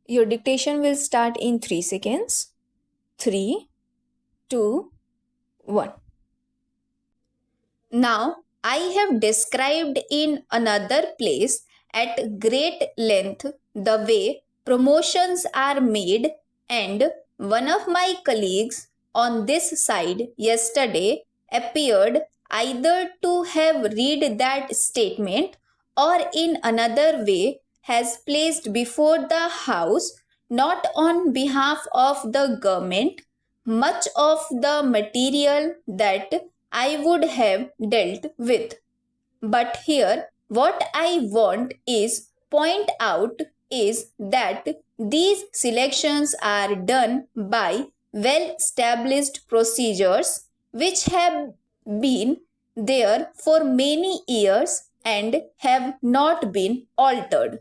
Your dictation will start in 3 seconds. 3, 2, 1. Now, I have described in another place at great length the way promotions are made, and one of my colleagues on this side yesterday appeared either to have read that statement or in another way has placed before the house, not on behalf of the government, much of the material that I would have dealt with. But here, what I want is point out is that these selections are done by well established procedures which have been there for many years and have not been altered.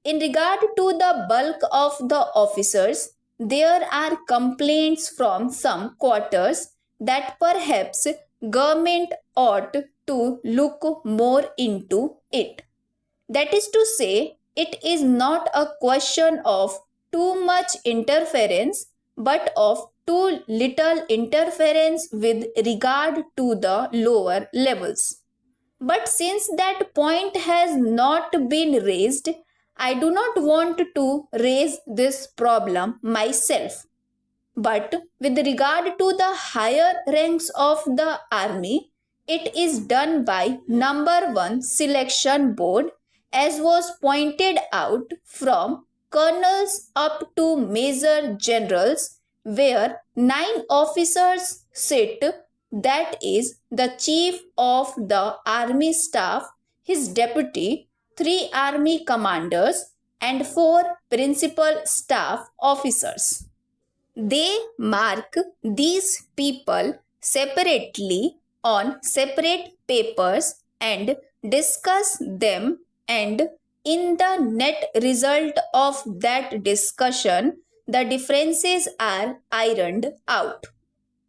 In regard to the bulk of the officers, there are complaints from some quarters that perhaps government ought to look more into it. That is to say, it is not a question of too much interference, but of too little interference with regard to the lower levels. But since that point has not been raised, I do not want to raise this problem myself. But with regard to the higher ranks of the army, it is done by number 1 selection board, as was pointed out, from colonels up to major generals, where 9 officers sit, that is the chief of the army staff, his deputy, 3 army commanders, and 4 principal staff officers. They mark these people separately on separate papers and discuss them, and in the net result of that discussion, the differences are ironed out.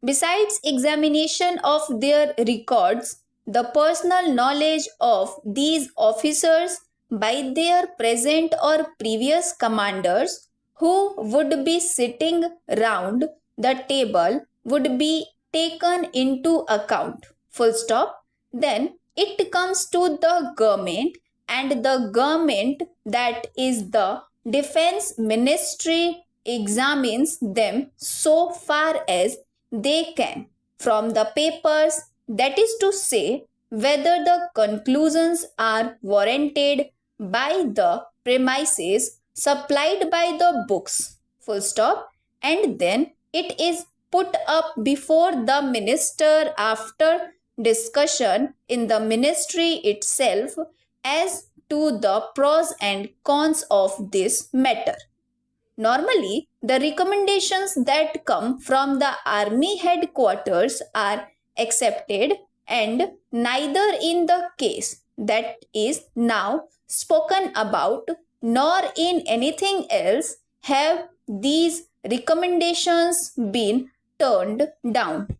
Besides examination of their records, the personal knowledge of these officers by their present or previous commanders who would be sitting round the table would be taken into account. Full stop. Then it comes to the government, and the government, that is the defense ministry, examines them so far as they can from the papers, that is to say, whether the conclusions are warranted by the premises supplied by the books. Full stop. And then it is put up before the minister after discussion in the ministry itself as to the pros and cons of this matter. Normally, the recommendations that come from the army headquarters are accepted, and neither in the case that is now spoken about nor in anything else have these recommendations been turned down.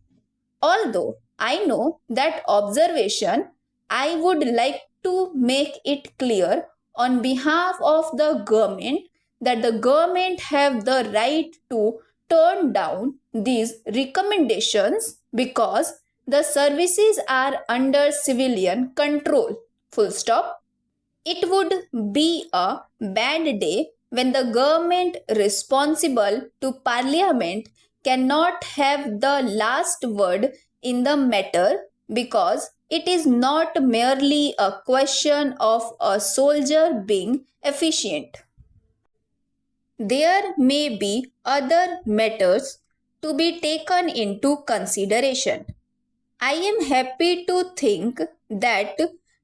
Although I know that observation, I would like to make it clear on behalf of the government that the government have the right to turn down these recommendations because the services are under civilian control. Full stop. It would be a bad day when the government responsible to parliament cannot have the last word in the matter, because it is not merely a question of a soldier being efficient. There may be other matters to be taken into consideration. I am happy to think that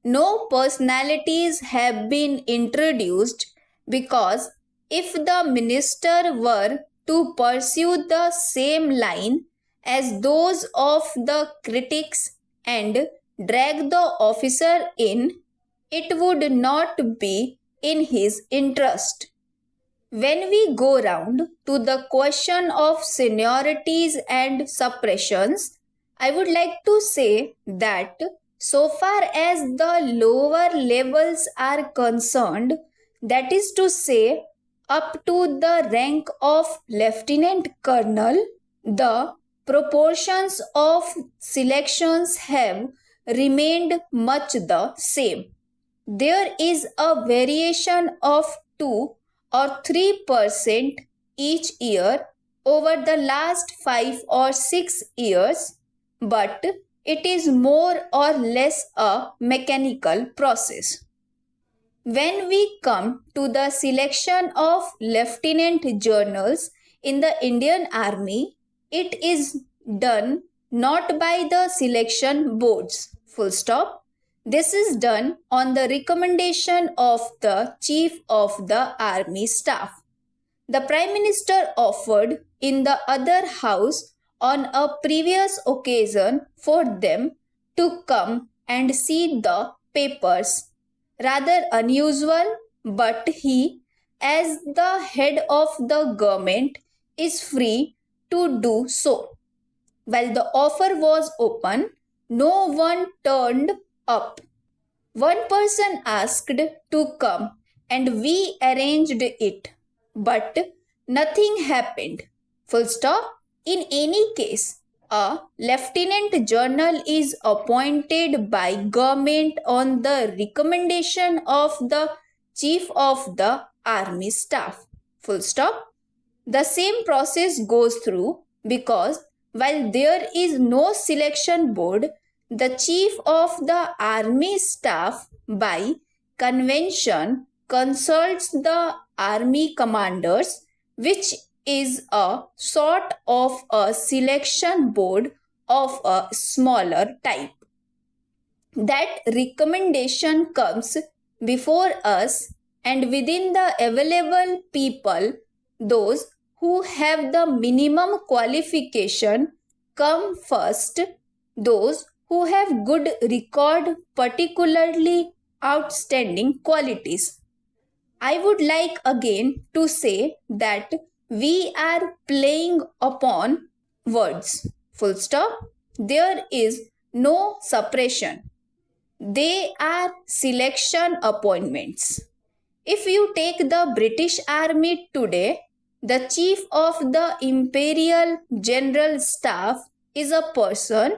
no personalities have been introduced, because if the minister were to pursue the same line as those of the critics and drag the officer in, it would not be in his interest. When we go round to the question of seniorities and suppressions, I would like to say that so far as the lower levels are concerned, that is to say, up to the rank of lieutenant colonel, the proportions of selections have remained much the same. There is a variation of 2 or 3% each year over the last 5 or 6 years, but it is more or less a mechanical process. When we come to the selection of lieutenant journals in the Indian Army, it is done not by the selection boards. Full stop. This is done on the recommendation of the Chief of the Army Staff. The Prime Minister offered in the other house on a previous occasion for them to come and see the papers. Rather unusual, but he, as the head of the government, is free to do so. While the offer was open, no one turned up. One person asked to come and we arranged it, but nothing happened. Full stop. In any case, a lieutenant general is appointed by government on the recommendation of the Chief of the Army Staff. Full stop. The same process goes through because while there is no selection board, the Chief of the Army Staff by convention consults the army commanders, which is a sort of a selection board of a smaller type. That recommendation comes before us, and within the available people, those who have the minimum qualification come first. Those who have good record, particularly outstanding qualities. I would like again to say that we are playing upon words. Full stop. There is no suppression. They are selection appointments. If you take the British Army today, the Chief of the Imperial General Staff is a person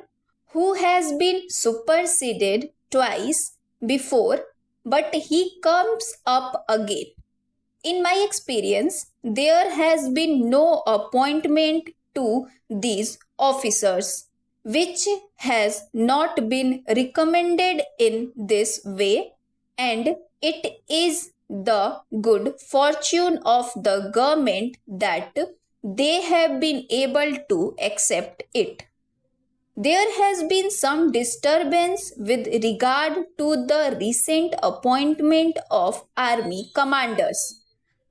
who has been superseded twice before, but he comes up again. In my experience, there has been no appointment to these officers, which has not been recommended in this way, and it is the good fortune of the government that they have been able to accept it. There has been some disturbance with regard to the recent appointment of army commanders.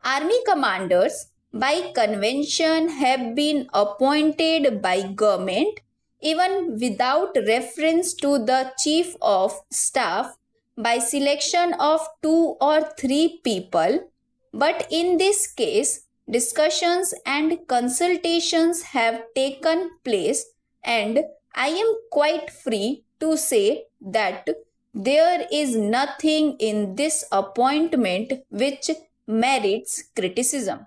Army commanders by convention have been appointed by government even without reference to the Chief of Staff by selection of 2 or 3 people, but in this case discussions and consultations have taken place, and I am quite free to say that there is nothing in this appointment which merits criticism.